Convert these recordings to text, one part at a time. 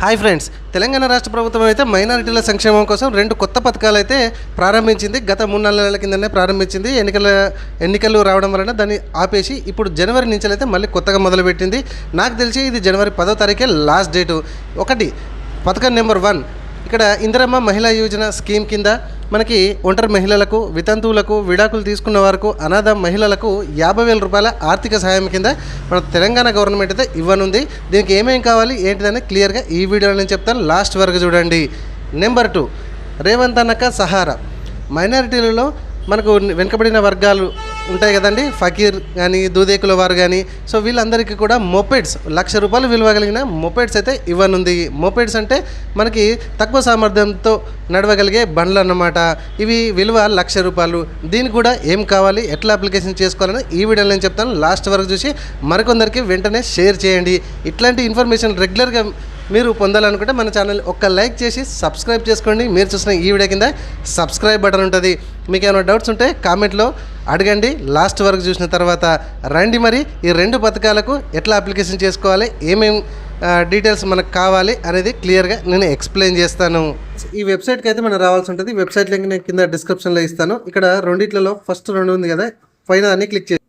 Hi friends, Telangana రాష్ట్ర ప్రభుత్వం అయితే మైనారిటీల సంక్షేమం కోసం 2 కొత్త పథకాలు అయితే ప్రారంభించింది. గత 3-4 నెలల కిందనే ప్రారంభించింది. ఎన్నికలు రావడం వలన దాన్ని ఆపేసి ఇప్పుడు జనవరి నుంచి అయితే మళ్ళీ కొత్తగా మొదలుపెట్టింది. నాకు తెలిసి ఇది జనవరి 10వ తారీఖే లాస్ట్ డేటు. ఒకటి పథకం నెంబర్ 1 ఇక్కడ ఇందిరమ్మ మహిళా యోజన స్కీమ్ కింద మనకి ఒంటరి మహిళలకు, వితంతువులకు, విడాకులు తీసుకున్న వారికి, అనాథ మహిళలకు 50,000 రూపాయల ఆర్థిక సహాయం కింద మన తెలంగాణ గవర్నమెంట్ అయితే ఇవ్వనుంది. దీనికి ఏమేమి కావాలి ఏంటిదని క్లియర్గా ఈ వీడియోలో నేను చెప్తాను, లాస్ట్ వరకు చూడండి. నెంబర్ 2 రేవంత్ అన్నక సహారా. మైనారిటీలలో మనకు వెనుకబడిన వర్గాలు ఉంటాయి కదండి, ఫకీర్ కానీ, దూదేకుల వారు కానీ, సో వీళ్ళందరికీ కూడా మొపెడ్స్ 1,00,000 రూపాయలు విలువ కలిగిన మొపెడ్స్ అయితే ఇవ్వనుంది. మొపెడ్స్ అంటే మనకి తక్కువ సామర్థ్యంతో నడవగలిగే బండ్లు అన్నమాట. ఇవి విలువ 1,00,000 రూపాయలు. దీనికి కూడా ఏం కావాలి, ఎట్లా అప్లికేషన్ చేసుకోవాలని ఈ వీడియోలో నేను చెప్తాను. లాస్ట్ వరకు చూసి మరికొందరికి వెంటనే షేర్ చేయండి. ఇట్లాంటి ఇన్ఫర్మేషన్ రెగ్యులర్గా మీరు పొందాలనుకుంటే మన ఛానల్ ఒక్క లైక్ చేసి సబ్స్క్రైబ్ చేసుకోండి. మీరు చూసిన ఈ వీడియో కింద సబ్స్క్రైబ్ బటన్ ఉంటుంది. మీకు ఏమైనా డౌట్స్ ఉంటే కామెంట్లో అడగండి. లాస్ట్ వరకు చూసిన తర్వాత రండి, మరి ఈ 2 పథకాలకు ఎట్లా అప్లికేషన్ చేసుకోవాలి, ఏమేమి డీటెయిల్స్ మనకు కావాలి అనేది క్లియర్గా నేను ఎక్స్ప్లెయిన్ చేస్తాను. ఈ వెబ్సైట్కి అయితే మనం రావాల్సి ఉంటుంది. వెబ్సైట్ లింక్ నేను కింద డిస్క్రిప్షన్లో ఇస్తాను. ఇక్కడ రెండిట్లలో ఫస్ట్ 2 ఉంది కదా, పైన దాన్ని క్లిక్ చేసి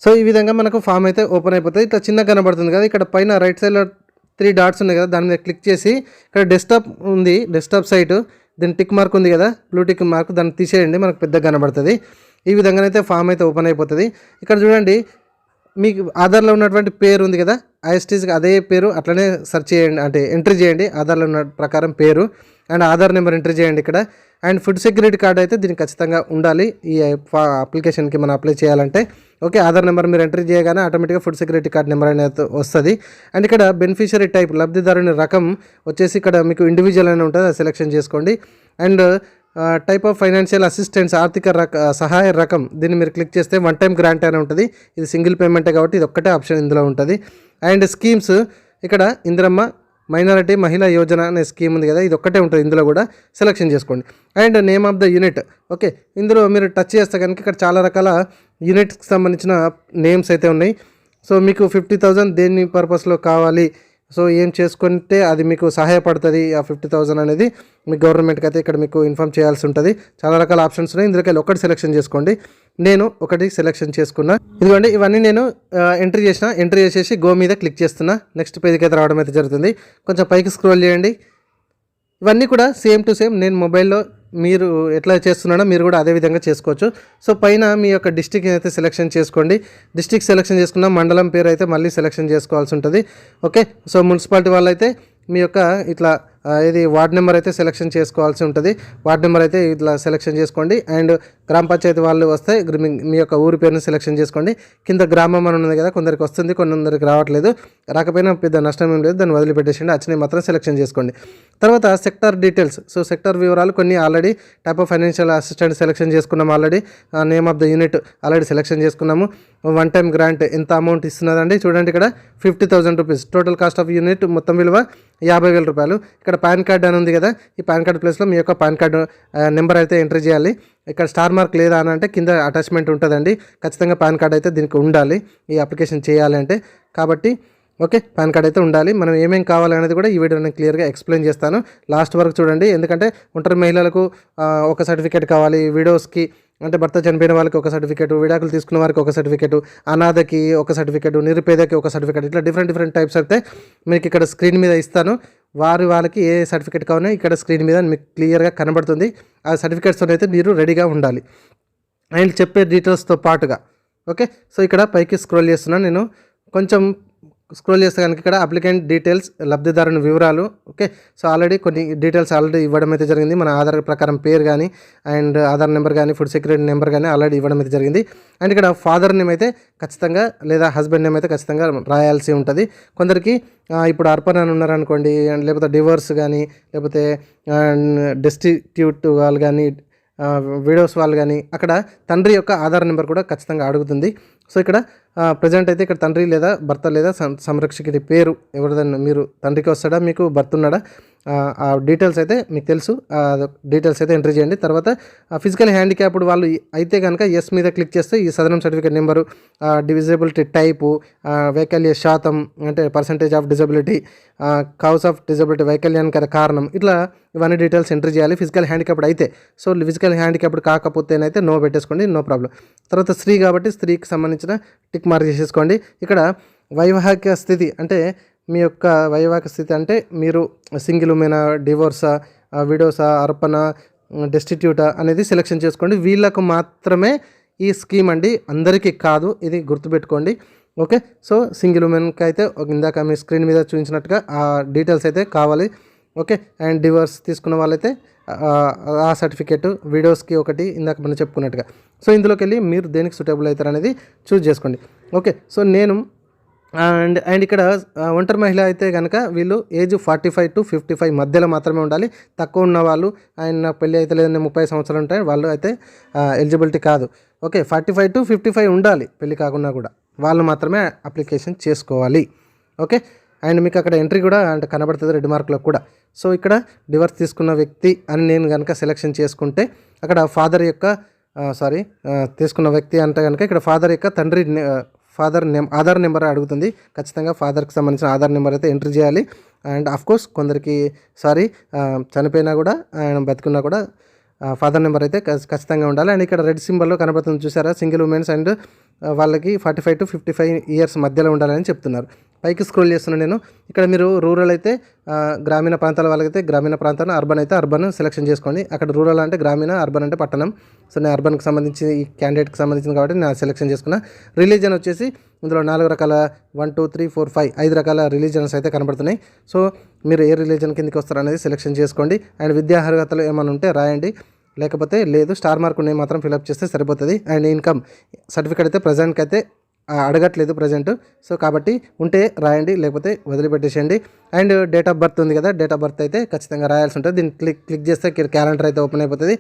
సో ఈ విధంగా మనకు ఫామ్ అయితే ఓపెన్ అయిపోతుంది. ఇట్లా చిన్నగా కనబడుతుంది కదా, ఇక్కడ పైన రైట్ సైడ్లో 3 డాట్స్ ఉన్నాయి కదా, దాని మీద క్లిక్ చేసి ఇక్కడ డెస్క్టాప్ ఉంది, డెస్క్టాప్ సైటు, దీని టిక్ మార్క్ ఉంది కదా, బ్లూ టిక్ మార్క్, దాన్ని తీసేయండి, మనకు పెద్దగా కనబడుతుంది. ఈ విధంగానైతే ఫామ్ అయితే ఓపెన్ అయిపోతుంది. ఇక్కడ చూడండి, మీకు ఆధార్లో ఉన్నటువంటి పేరు ఉంది కదా, ఐఎస్టీస్కి అదే పేరు అట్లనే సెర్చ్ చేయండి, అంటే ఎంట్రీ చేయండి ఆధార్లో ఉన్న ప్రకారం పేరు అండ్ ఆధార్ నెంబర్ ఎంట్రీ చేయండి ఇక్కడ. అండ్ ఫుడ్ సెక్యూరిటీ కార్డ్ అయితే దీనికి ఖచ్చితంగా ఉండాలి ఈ అప్లికేషన్కి మనం అప్లై చేయాలంటే. ఓకే, ఆధార్ నెంబర్ మీరు ఎంట్రీ చేయగానే ఆటోమేటిక్గా ఫుడ్ సెక్యూరిటీ కార్డ్ నెంబర్ అనేది వస్తుంది. అండ్ ఇక్కడ బెనిఫిషియరీ టైప్, లబ్ధిదారుని రకం వచ్చేసి ఇక్కడ మీకు ఇండివిజువల్ అని ఉంటుంది, అది సెలెక్షన్ చేసుకోండి. And type of financial assistance, ఆర్థిక సహాయ రకం, దీన్ని మీరు క్లిక్ చేస్తే 1 టైం గ్రాంట్ అని ఉంటుంది. ఇది సింగిల్ పేమెంటే కాబట్టి ఇది ఒక్కటే ఆప్షన్ ఇందులో ఉంటుంది. అండ్ స్కీమ్స్, ఇక్కడ ఇందిరమ్మ మైనారిటీ మహిళా యోజన అనే స్కీమ్ ఉంది కదా, ఇది ఒక్కటే ఉంటుంది, ఇందులో కూడా సెలెక్షన్ చేసుకోండి. And name of the unit, okay, ఇందులో మీరు టచ్ చేస్తే కనుక ఇక్కడ చాలా రకాల యూనిట్కి సంబంధించిన నేమ్స్ అయితే ఉన్నాయి. సో మీకు 50,000 దేని పర్పస్లో కావాలి, సో ఏం చేసుకుంటే అది మీకు సహాయపడుతుంది, ఆ 50,000 అనేది మీ గవర్నమెంట్కి అయితే ఇక్కడ మీకు ఇన్ఫామ్ చేయాల్సి ఉంటుంది. చాలా రకాల ఆప్షన్స్ ఉన్నాయి, ఇందులోకి ఒకటి సెలెక్షన్ చేసుకోండి. నేను ఒకటి సెలెక్షన్ చేసుకున్నా. ఇదిగోండి, ఇవన్నీ నేను ఎంట్రీ చేసేసి గో మీద క్లిక్ చేస్తున్నా. నెక్స్ట్ పేజ్కి అయితే రావడం అయితే జరుగుతుంది. కొంచెం పైకి స్క్రోల్ చేయండి. ఇవన్నీ కూడా సేమ్ టు సేమ్ నేను మొబైల్లో మీరు ఎట్లా చేస్తున్నాడో మీరు కూడా అదే విధంగా చేసుకోవచ్చు. సో పైన మీ యొక్క డిస్టిక్ అయితే సెలెక్షన్ చేసుకోండి. డిస్టిక్ సెలెక్షన్ చేసుకున్న మండలం పేరు అయితే మళ్ళీ సెలెక్షన్ చేసుకోవాల్సి ఉంటుంది. ఓకే, సో మున్సిపాలిటీ వాళ్ళు అయితే మీ యొక్క ఇట్లా ఇది వార్డ్ నెంబర్ అయితే సెలెక్షన్ చేసుకోవాల్సి ఉంటుంది. వార్డ్ నెంబర్ అయితే ఇట్లా సెలెక్షన్ చేసుకోండి. అండ్ గ్రామ పంచాయతీ వాళ్ళు వస్తే మీ యొక్క ఊరి పేరుని సెలెక్షన్ చేసుకోండి. కింద గ్రామం అని ఉంది కదా, కొందరికి వస్తుంది, కొందరికి రావట్లేదు. రాకపోయినా పెద్ద నష్టం ఏం లేదు, దాన్ని వదిలిపెట్టేసిండి. వచ్చినవి మాత్రం సెలెక్షన్ చేసుకోండి. తర్వాత సెక్టార్ డీటెయిల్స్, సో సెక్టార్ వివరాలు కొన్ని already type of financial assistant selection చేసుకున్నాము, already name of the unit already selection చేసుకున్నాము. 1 టైం గ్రాంట్ ఎంత అమౌంట్ ఇస్తున్నదండి చూడండి, ఇక్కడ 50,000 rupees. Total cost of unit మొత్తం విలువ 50,000 రూపాయలు. ఇక్కడ పాన్ కార్డ్ అని ఉంది కదా, ఈ పాన్ కార్డ్ ప్లేస్లో మీ యొక్క పాన్ కార్డు నెంబర్ అయితే ఎంట్రీ చేయాలి. ఇక్కడ స్టార్ మార్క్ లేదా అని అంటే కింద అటాచ్మెంట్ ఉంటుందండి. ఖచ్చితంగా పాన్ కార్డ్ అయితే దీనికి ఉండాలి ఈ అప్లికేషన్ చేయాలి అంటే. కాబట్టి ఓకే, పాన్ కార్డ్ అయితే ఉండాలి. మనం ఏమేమి కావాలనేది కూడా ఈ వీడియో నేను క్లియర్గా ఎక్స్ప్లెయిన్ చేస్తాను. లాస్ట్ వరకు చూడండి, ఎందుకంటే ఒంటరి మహిళలకు ఒక సర్టిఫికేట్ కావాలి, విడోస్కి అంటే భర్త చనిపోయిన వాళ్ళకి ఒక సర్టిఫికేట్, విడాకులు తీసుకున్న వారికి ఒక సర్టిఫికేట్, అనాథకి ఒక సర్టిఫికేట్, నిరుపేదకి ఒక సర్టిఫికేట్, ఇట్లా డిఫరెంట్ టైప్స్ అయితే మీకు ఇక్కడ స్క్రీన్ మీద ఇస్తాను. వాళ్ళకి ఏ సర్టిఫికేట్ కావాలో ఇక్కడ స్క్రీన్ మీద మీకు క్లియర్గా కనబడుతుంది. ఆ సర్టిఫికేట్స్తో అయితే మీరు రెడీగా ఉండాలి అండ్ చెప్పే డీటెయిల్స్తో పాటుగా. ఓకే, సో ఇక్కడ పైకి స్క్రోల్ చేస్తున్నాను నేను. కొంచెం స్క్రోల్ చేస్తే కనుక ఇక్కడ అప్లికెంట్ డీటెయిల్స్, లబ్ధిదారుని వివరాలు. ఓకే, సో ఆల్రెడీ కొన్ని డీటెయిల్స్ ఆల్రెడీ ఇవ్వడం అయితే జరిగింది. మన ఆధార్ ప్రకారం పేరు కానీ అండ్ ఆధార్ నెంబర్ కానీ ఫుడ్ సెక్యూరిటీ నెంబర్ కానీ ఆల్రెడీ ఇవ్వడం అయితే జరిగింది. అండ్ ఇక్కడ ఫాదర్ నేమ్ అయితే ఖచ్చితంగా, లేదా హస్బెండ్ నేమ్ అయితే ఖచ్చితంగా రాయాల్సి ఉంటుంది. కొందరికి ఇప్పుడు అర్పణ అని ఉన్నారనుకోండి, లేకపోతే డివోర్స్ కానీ, లేకపోతే డెస్టిట్యూట్ వాళ్ళు కానీ, విడోస్ వాళ్ళు కానీ, అక్కడ తండ్రి యొక్క ఆధార్ నెంబర్ కూడా ఖచ్చితంగా అడుగుతుంది. సో ఇక్కడ ప్రజెంట్ అయితే ఇక్కడ తండ్రి లేదా భర్త లేదా సంరక్షకుడి పేరు ఎవరిదన్నా, మీరు తండ్రికి వస్తాడా, మీకు భర్త ఉన్నాడా, ఆ డీటెయిల్స్ అయితే మీకు తెలుసు, డీటెయిల్స్ అయితే ఎంట్రీ చేయండి. తర్వాత ఫిజికల్ హ్యాండిక్యాప్డ్ వాళ్ళు అయితే కనుక ఎస్ మీద క్లిక్ చేస్తే ఈ Sadarem certificate number, disability type, వైకల్య శాతం అంటే percentage of disability, cause of disability వైకల్యానికి కారణం, ఇట్లా ఇవన్నీ డీటెయిల్స్ ఎంట్రీ చేయాలి ఫిజికల్ హ్యాండిక్యాప్డ్ అయితే. సో ఫిజికల్ హ్యాండిక్యాప్డ్ కాకపోతేనైతే నో పెట్టేసుకోండి, నో ప్రాబ్లం. తర్వాత స్త్రీ కాబట్టి స్త్రీకి సంబంధించిన టిక్ మార్క్ చేసేసుకోండి. ఇక్కడ వైవాహిక స్థితి అంటే మీ యొక్క వైవాహిక స్థితి అంటే మీరు సింగిల్ ఉమెనా, డివోర్సా, విడోసా, అర్పణ, డెస్టిట్యూటా అనేది సెలెక్షన్ చేసుకోండి. వీళ్ళకు మాత్రమే ఈ స్కీమ్ అండి, అందరికీ కాదు, ఇది గుర్తుపెట్టుకోండి. ఓకే, సో సింగిల్ ఉమెన్కి అయితే ఇందాక మీ స్క్రీన్ మీద చూపించినట్టుగా ఆ డీటెయిల్స్ అయితే కావాలి. ఓకే, అండ్ డివోర్స్ తీసుకున్న వాళ్ళైతే ఆ సర్టిఫికేట్, విడోస్కి ఒకటి ఇందాక మనం చెప్పుకున్నట్టుగా. సో ఇందులోకి వెళ్ళి మీరు దేనికి సూటబుల్ అవుతారు అనేది చూస్ చేసుకోండి. ఓకే, సో నేను అండ్ ఇక్కడ ఒంటరి మహిళ అయితే కనుక వీళ్ళు ఏజ్ 45 to 55 మధ్యలో మాత్రమే ఉండాలి. తక్కువ ఉన్న వాళ్ళు, ఆయన పెళ్ళి అయితే లేదని 30 సంవత్సరాలు ఉంటాయి, వాళ్ళు అయితే ఎలిజిబిలిటీ కాదు. ఓకే, 45 to 55 ఉండాలి, పెళ్ళి కాకుండా కూడా వాళ్ళు మాత్రమే అప్లికేషన్ చేసుకోవాలి. ఓకే, అండ్ మీకు అక్కడ ఎంట్రీ కూడా అంటే కనబడుతుంది రెడ్ మార్కులో కూడా. సో ఇక్కడ డివర్స్ తీసుకున్న వ్యక్తి అని నేను కనుక సెలెక్షన్ చేసుకుంటే అక్కడ ఫాదర్ యొక్క తీసుకున్న వ్యక్తి అంటే కనుక ఇక్కడ ఫాదర్ యొక్క తండ్రి ఆధార్ నెంబర్ అడుగుతుంది. ఖచ్చితంగా ఫాదర్కి సంబంధించిన ఆధార్ నెంబర్ అయితే ఎంట్రీ చేయాలి. అండ్ ఆఫ్కోర్స్ కొందరికి చనిపోయినా కూడా బతుకున్నా కూడా ఫాదర్ నెంబర్ అయితే ఖచ్చితంగా ఉండాలి. అండ్ ఇక్కడ రెడ్ సింబల్లో కనబడుతుంది చూసారా, సింగిల్ ఉమెన్స్ అండ్ వాళ్ళకి 45 to 55 ఇయర్స్ మధ్యలో ఉండాలని చెప్తున్నారు. పైకి స్క్రోల్ చేస్తున్నాను నేను. ఇక్కడ మీరు రూరల్ అయితే గ్రామీణ ప్రాంతాల వాళ్ళకైతే గ్రామీణ ప్రాంతాలను, అర్బన్ అయితే అర్బన్ సెలెక్షన్ చేసుకోండి. అక్కడ రూరల్ అంటే గ్రామీణ, అర్బన్ అంటే పట్టణం. సో నేను అర్బన్కి సంబంధించి ఈ క్యాండిడేట్కి సంబంధించింది కాబట్టి నేను సెలెక్షన్ చేసుకున్నా. రిలీజన్ వచ్చేసి ఇందులో 4 రకాల 1 2 3 4 5 రకాల రిలీజన్స్ అయితే కనబడుతున్నాయి. సో మీరు ఏ రిలీజన్ కిందకి వస్తారు అనేది సెలెక్షన్ చేసుకోండి. అండ్ విద్యా అర్హతలు ఏమైనా ఉంటే రాయండి, లేకపోతే లేదు స్టార్ మార్క్ ఉన్నాయి మాత్రం ఫిల్అప్ చేస్తే సరిపోతుంది. అండ్ ఇన్కమ్ సర్టిఫికేట్ అయితే ప్రజెంట్కి అయితే అడగట్లేదు ప్రజెంట్. సో కాబట్టి ఉంటే రాయండి, లేకపోతే వదిలిపెట్టేసేయండి. అండ్ డేట్ ఆఫ్ బర్త్ ఉంది కదా, డేట్ ఆఫ్ బర్త్ అయితే ఖచ్చితంగా రాయాల్సి ఉంటుంది. దీన్ని క్లిక్ చేస్తే క్యాలెండర్ అయితే ఓపెన్ అయిపోతుంది.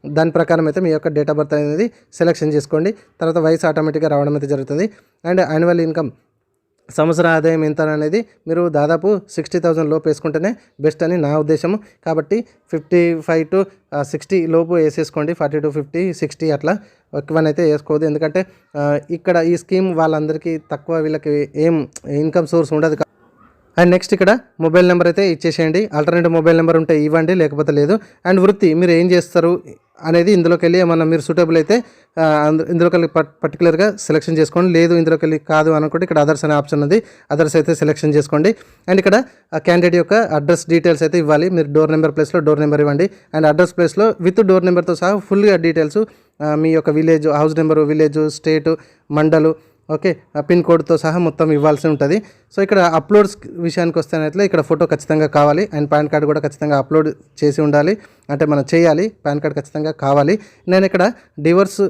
దాని ప్రకారం అయితే మీ యొక్క డేట్ ఆఫ్ బర్త్ అనేది సెలెక్షన్ చేసుకోండి. తర్వాత వయసు ఆటోమేటిక్గా రావడం అయితే జరుగుతుంది. అండ్ యాన్యువల్ ఇన్కమ్ సంవత్సర ఆదాయం ఎంత అనేది మీరు దాదాపు 60,000 లోపు వేసుకుంటేనే బెస్ట్ అని నా ఉద్దేశము. కాబట్టి 55 to 60 లోపు వేసేసుకోండి. 40 to 50, 60 అట్లా ఎక్కువనైతే వేసుకోవద్దు. ఎందుకంటే ఇక్కడ ఈ స్కీమ్ వాళ్ళందరికీ తక్కువ, వీళ్ళకి ఏం ఇన్కమ్ సోర్స్ ఉండదు. అండ్ నెక్స్ట్ ఇక్కడ మొబైల్ నెంబర్ అయితే ఇచ్చేసేయండి. ఆల్టర్నేటివ్ మొబైల్ నెంబర్ ఉంటే ఇవ్వండి, లేకపోతే లేదు. అండ్ వృత్తి మీరు ఏం చేస్తారు అనేది ఇందులోకి వెళ్ళి ఏమన్నా మీరు సూటబుల్ అయితే ఇందులోకి వెళ్ళి పర్టికులర్గా సెలెక్షన్ చేసుకోండి. లేదు ఇందులోకి వెళ్ళి కాదు అనుకుంటే ఇక్కడ అదర్స్ అనే ఆప్షన్ ఉంది, అదర్స్ అయితే సెలెక్షన్ చేసుకోండి. అండ్ ఇక్కడ క్యాండిడేట్ యొక్క అడ్రస్ డీటెయిల్స్ అయితే ఇవ్వాలి. మీరు డోర్ నెంబర్ ప్లేస్లో డోర్ నెంబర్ ఇవ్వండి. అండ్ అడ్రస్ ప్లేస్లో విత్ డోర్ నెంబర్తో సహా ఫుల్గా డీటెయిల్స్, మీ యొక్క విలేజ్, హౌస్ నెంబరు, విలేజ్, స్టేటు, మండలు, ఓకే, పిన్ కోడ్తో సహా మొత్తం ఇవ్వాల్సి ఉంటుంది. సో ఇక్కడ అప్లోడ్స్ విషయానికి వస్తేనైతే ఇక్కడ ఫోటో ఖచ్చితంగా కావాలి. అండ్ పాన్ కార్డ్ కూడా ఖచ్చితంగా అప్లోడ్ చేసి ఉండాలి, అంటే మనం చేయాలి. పాన్ కార్డ్ ఖచ్చితంగా కావాలి. నేను ఇక్కడ డివోర్స్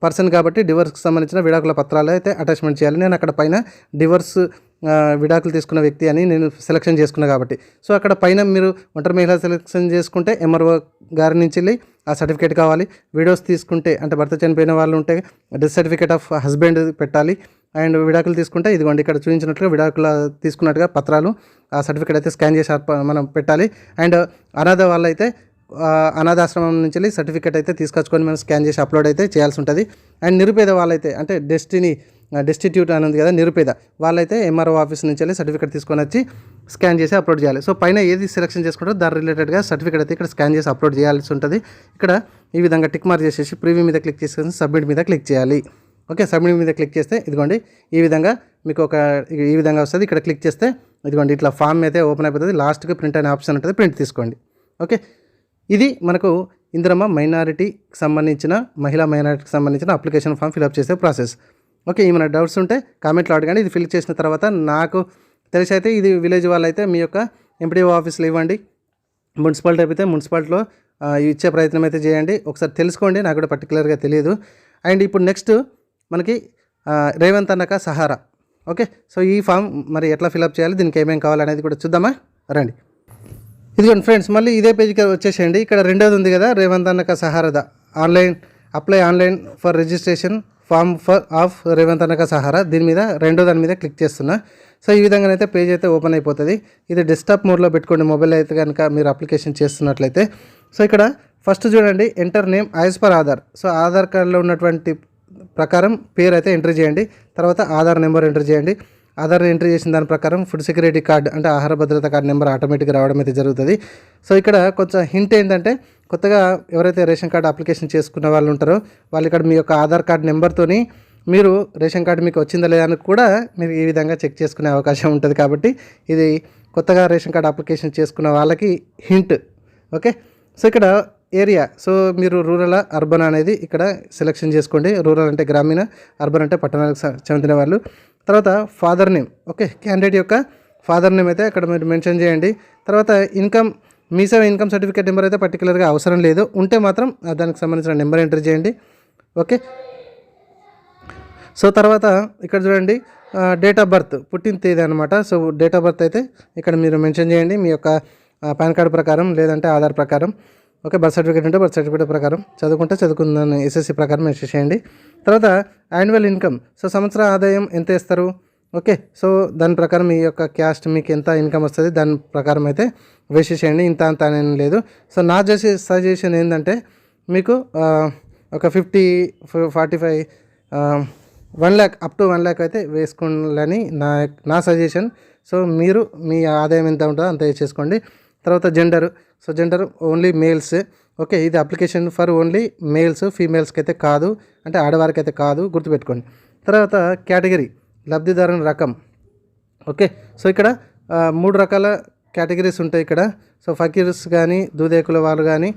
పర్సన్ కాబట్టి డివోర్స్కి సంబంధించిన విడాకుల పత్రాలు అయితే అటాచ్మెంట్ చేయాలి. నేను అక్కడ పైన డివోర్స్ విడాకులు తీసుకున్న వ్యక్తి అని నేను సెలెక్షన్ చేసుకున్నా కాబట్టి. సో అక్కడ పైన మీరు ఒంటరి మహిళ సెలెక్షన్ చేసుకుంటే ఎంఆర్ఓ గారి నుంచి వెళ్ళి ఆ సర్టిఫికేట్ కావాలి. వీడియోస్ తీసుకుంటే అంటే భర్త చనిపోయిన వాళ్ళు ఉంటే డెత్ సర్టిఫికేట్ ఆఫ్ హస్బెండ్ పెట్టాలి. అండ్ విడాకులు తీసుకుంటే ఇదిగోండి ఇక్కడ చూపించినట్లుగా విడాకులు తీసుకున్నట్టుగా పత్రాలు, ఆ సర్టిఫికేట్ అయితే స్కాన్ చేసి మనం పెట్టాలి. అండ్ అనాథ వాళ్ళైతే అనాథాశ్రమం నుంచి వెళ్ళి సర్టిఫికేట్ అయితే తీసుకొచ్చుకొని మనం స్కాన్ చేసి అప్లోడ్ అయితే చేయాల్సి ఉంటుంది. అండ్ నిరుపేద వాళ్ళైతే అంటే డెస్టిట్యూట్ అని ఉంది కదా, నిరుపేద వాళ్ళైతే ఎంఆర్ఓ ఆఫీస్ నుంచి వెళ్ళి సర్టిఫికేట్ తీసుకొని వచ్చి స్కాన్ చేసి అప్లోడ్ చేయాలి. సో పైన ఏది సెలెక్షన్ చేసుకుంటారో దాని రిలేటెడ్గా సర్టిఫికేట్ అయితే ఇక్కడ స్కాన్ చేసి అప్లోడ్ చేయాల్సి ఉంటుంది. ఇక్కడ ఈ విధంగా టిక్ మార్క్ చేసేసి ప్రివ్యూ మీద క్లిక్ చేసుకొని సబ్మిట్ మీద క్లిక్ చేయాలి. ఓకే, సబ్మిట్ మీద క్లిక్ చేస్తే ఇదిగోండి ఈ విధంగా మీకు ఈ విధంగా వస్తుంది. ఇక్కడ క్లిక్ చేస్తే ఇదిగోండి ఇట్లా ఫామ్ అయితే ఓపెన్ అయిపోతుంది. లాస్ట్కి ప్రింట్ అనే ఆప్షన్ ఉంటుంది, ప్రింట్ తీసుకోండి. ఓకే, ఇది మనకు ఇందిరమ్మ మైనారిటీకి సంబంధించిన మహిళా మైనారిటీకి సంబంధించిన అప్లికేషన్ ఫామ్ ఫిల్అప్ చేసే ప్రాసెస్. ఓకే, ఏమైనా డౌట్స్ ఉంటే కామెంట్లో అడగండి. ఇది ఫిల్ చేసిన తర్వాత నాకు తెలిసి అయితే ఇది విలేజ్ వాళ్ళైతే మీ యొక్క ఎంపీడీఓ ఆఫీస్లో ఇవ్వండి. మున్సిపాలిటీ అయితే మున్సిపాలిటీలో ఇచ్చే ప్రయత్నం అయితే చేయండి. ఒకసారి తెలుసుకోండి, నాకు కూడా పర్టికులర్గా తెలియదు. అండ్ ఇప్పుడు నెక్స్ట్ మనకి రేవంత్ అన్నక సహారా. ఓకే, సో ఈ ఫామ్ మరి ఎట్లా ఫిల్అప్ చేయాలి, దీనికి ఏమేమి కావాలనేది కూడా చూద్దామా, రండి. ఇదిగోండి ఫ్రెండ్స్, మళ్ళీ ఇదే పేజీకి వచ్చేసేయండి. ఇక్కడ రెండోది ఉంది కదా, రేవంత్ అన్నక Sahara apply online for registration form of Revanth అన్నక సహారా. దాని మీద క్లిక్ చేస్తున్నా. సో ఈ విధంగా అయితే పేజ్ అయితే ఓపెన్ అయిపోతుంది. ఇది డెస్క్టాప్ మోడ్లో పెట్టుకోండి మొబైల్ అయితే కనుక మీరు అప్లికేషన్ చేస్తున్నట్లయితే. సో ఇక్కడ ఫస్ట్ చూడండి enter name as per Aadhaar. So Aadhaar కార్డులో ఉన్నటువంటి ప్రకారం పేరు అయితే ఎంటర్ చేయండి. తర్వాత ఆధార్ నెంబర్ ఎంటర్ చేయండి. ఆధార్ ఎంట్రీ చేసిన దాని ప్రకారం ఫుడ్ సెక్యూరిటీ కార్డ్ అంటే ఆహార భద్రత కార్డు నెంబర్ ఆటోమేటిక్గా రావడం అయితే జరుగుతుంది. సో ఇక్కడ కొంచెం హింట్ ఏంటంటే కొత్తగా ఎవరైతే రేషన్ కార్డు అప్లికేషన్ చేసుకున్న వాళ్ళు ఉంటారో వాళ్ళు ఇక్కడ మీ యొక్క ఆధార్ కార్డు నెంబర్తోని మీరు రేషన్ కార్డు మీకు వచ్చిందా లేదా అని కూడా మీరు ఈ విధంగా చెక్ చేసుకునే అవకాశం ఉంటుంది. కాబట్టి ఇది కొత్తగా రేషన్ కార్డు అప్లికేషన్ చేసుకున్న వాళ్ళకి హింట్. ఓకే, సో ఇక్కడ ఏరియా, సో మీరు రూరల్ అర్బన్ అనేది ఇక్కడ సెలెక్షన్ చేసుకోండి. రూరల్ అంటే గ్రామీణ, అర్బన్ అంటే పట్టణాలకు చెందిన వాళ్ళు. తర్వాత ఫాదర్ నేమ్, ఓకే, క్యాండిడేట్ యొక్క ఫాదర్ నేమ్ అయితే అక్కడ మీరు మెన్షన్ చేయండి. తర్వాత ఇన్కమ్, మీ సేవ ఇన్కమ్ సర్టిఫికేట్ నెంబర్ అయితే పర్టికులర్గా అవసరం లేదు, ఉంటే మాత్రం దానికి సంబంధించిన నెంబర్ ఎంటర్ చేయండి. ఓకే, సో తర్వాత ఇక్కడ చూడండి డేట్ ఆఫ్ బర్త్, పుట్టిన తేదీ అనమాట. సో డేట్ ఆఫ్ బర్త్ అయితే ఇక్కడ మీరు మెన్షన్ చేయండి మీ యొక్క పాన్ కార్డు ప్రకారం లేదంటే ఆధార్ ప్రకారం. ఓకే, బర్త్ సర్టిఫికేట్ ఉంటే బర్త్ సర్టిఫికేట్ ప్రకారం, చదువుకుంటే చదువుకుందని ఎస్ఎస్సి ప్రకారం మెన్షన్ చేయండి. తర్వాత యాన్యువల్ ఇన్కమ్, సో సంవత్సర ఆదాయం ఎంత ఇస్తారు. ఓకే, సో దాని ప్రకారం మీ యొక్క క్యాస్ట్ మీకు ఎంత ఇన్కమ్ వస్తుంది దాని ప్రకారం అయితే వేసేసేయండి. ఇంత అంత అని లేదు. సో నా సజెషన్ ఏంటంటే మీకు ఒక 50, 45, 1 lakh అప్ టు 1 lakh అయితే వేసుకోవాలని నా సజెషన్. సో మీరు మీ ఆదాయం ఎంత ఉంటుందో అంత వేసేసుకోండి. తర్వాత gender, so gender only males. Okay, ఇది అప్లికేషన్ ఫర్ ఓన్లీ మేల్స్, ఫీమేల్స్కి అయితే కాదు, అంటే ఆడవారికి అయితే కాదు, గుర్తుపెట్టుకోండి. తర్వాత కేటగిరీ, లబ్ధిదారుని రకం. ఓకే, సో ఇక్కడ 3 రకాల కేటగిరీస్ ఉంటాయి ఇక్కడ. సో ఫకీర్స్ కానీ, దూదేకుల వాళ్ళు కానీ,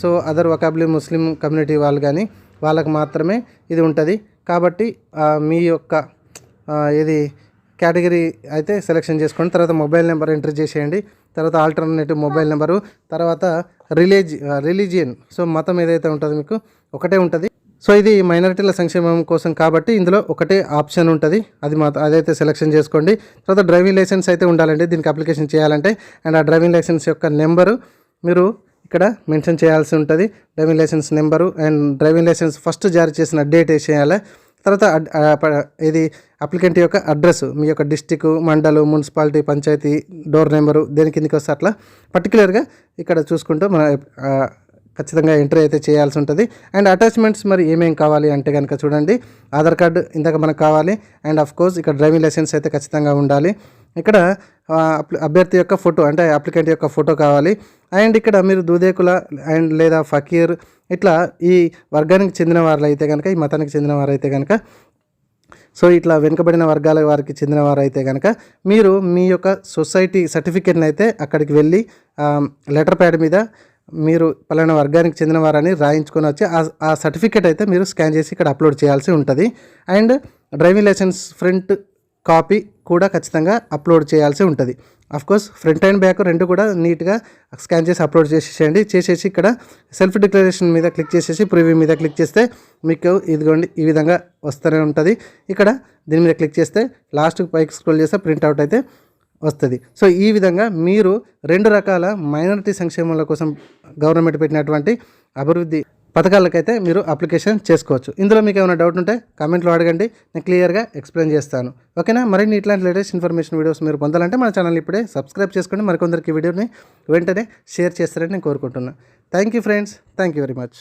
సో అదర్ వకాబులీ ముస్లిం కమ్యూనిటీ వాళ్ళు కానీ వాళ్ళకి మాత్రమే ఇది ఉంటుంది. కాబట్టి మీ యొక్క ఇది కేటగిరీ అయితే సెలెక్షన్ చేసుకోండి. తర్వాత మొబైల్ నెంబర్ ఎంటర్ చేసేయండి. తర్వాత ఆల్టర్నేటివ్ మొబైల్ నెంబరు, తర్వాత రిలీజియన్, సో మతం ఏదైతే ఉంటుందో మీకు ఒకటే ఉంటుంది. సో ఇది మైనారిటీల సంక్షేమం కోసం కాబట్టి ఇందులో ఒకటే ఆప్షన్ ఉంటుంది, అదైతే సెలెక్షన్ చేసుకోండి. తర్వాత డ్రైవింగ్ లైసెన్స్ అయితే ఉండాలండి దీనికి అప్లికేషన్ చేయాలంటే. అండ్ ఆ డ్రైవింగ్ లైసెన్స్ యొక్క నెంబరు మీరు ఇక్కడ మెన్షన్ చేయాల్సి ఉంటుంది. Driving licence number and driving licence first జారీ చేసిన డేట్ వేసేయాలి. తర్వాత ఇది అప్లికెంట్ యొక్క అడ్రస్, మీ యొక్క డిస్టిక్, మండలు, మున్సిపాలిటీ, పంచాయతీ, డోర్ నెంబరు దేని కిందకి వస్తే అట్లా పర్టికులర్గా ఇక్కడ చూసుకుంటూ మన ఖచ్చితంగా ఎంట్రీ అయితే చేయాల్సి ఉంటుంది. అండ్ అటాచ్మెంట్స్ మరి ఏమేం కావాలి అంటే కనుక చూడండి, ఆధార్ కార్డు ఇందాక మనకు కావాలి. అండ్ ఆఫ్ కోర్స్ ఇక్కడ డ్రైవింగ్ లైసెన్స్ అయితే ఖచ్చితంగా ఉండాలి. ఇక్కడ అభ్యర్థి యొక్క ఫోటో అంటే అప్లికెంట్ యొక్క ఫోటో కావాలి. అండ్ ఇక్కడ మీరు దూదేకుల అండ్ లేదా ఫకీర్ ఇట్లా ఈ వర్గానికి చెందిన వారు అయితే కనుక, ఈ మతానికి చెందిన వారు అయితే కనుక, సో ఇట్లా వెనుకబడిన వర్గాల వారికి చెందిన వారు అయితే కనుక మీరు మీ యొక్క సొసైటీ సర్టిఫికేట్ని అయితే అక్కడికి వెళ్ళి లెటర్ ప్యాడ్ మీద మీరు పలానా వర్గానికి చెందిన వారని రాయించుకొని వచ్చి ఆ సర్టిఫికేట్ అయితే మీరు స్కాన్ చేసి ఇక్కడ అప్లోడ్ చేయాల్సి ఉంటుంది. And driving licence front copy కూడా ఖచ్చితంగా అప్లోడ్ చేయాల్సి ఉంటుంది. కోర్స్ ఫ్రంట్ అండ్ బ్యాక్ రెండు కూడా నీట్గా స్కాన్ చేసి అప్లోడ్ చేసేయండి. చేసేసి ఇక్కడ సెల్ఫ్ డిక్లరేషన్ మీద క్లిక్ చేసేసి ప్రివ్యూ మీద క్లిక్ చేస్తే మీకు ఇదిగోండి ఈ విధంగా వస్తూనే ఉంటుంది. ఇక్కడ దీని మీద క్లిక్ చేస్తే లాస్ట్కి పైకి స్క్రోల్ చేస్తే ప్రింట్అవుట్ అయితే వస్తుంది. సో ఈ విధంగా మీరు 2 రకాల మైనారిటీ సంక్షేమాల కోసం గవర్నమెంట్ పెట్టినటువంటి అభివృద్ధి పథకాలకైతే మీరు అప్లికేషన్ చేసుకోవచ్చు. ఇందులో మీకు ఏమైనా డౌట్ ఉంటే కామెంట్లో అడగండి, నేను క్లియర్గా ఎక్స్ప్లెయిన్ చేస్తాను. ఓకేనా? మరిన్ని ఇట్లాంటి లేటెస్ట్ ఇన్ఫర్మేషన్ వీడియోస్ మీరు పొందాలంటే మన ఛానల్ ఇప్పుడే సబ్స్క్రైబ్ చేసుకోండి. మరికొందరికి వీడియోని వెంటనే షేర్ చేస్తారని నేను కోరుకుంటున్నాను. Thank you friends, thank you very much.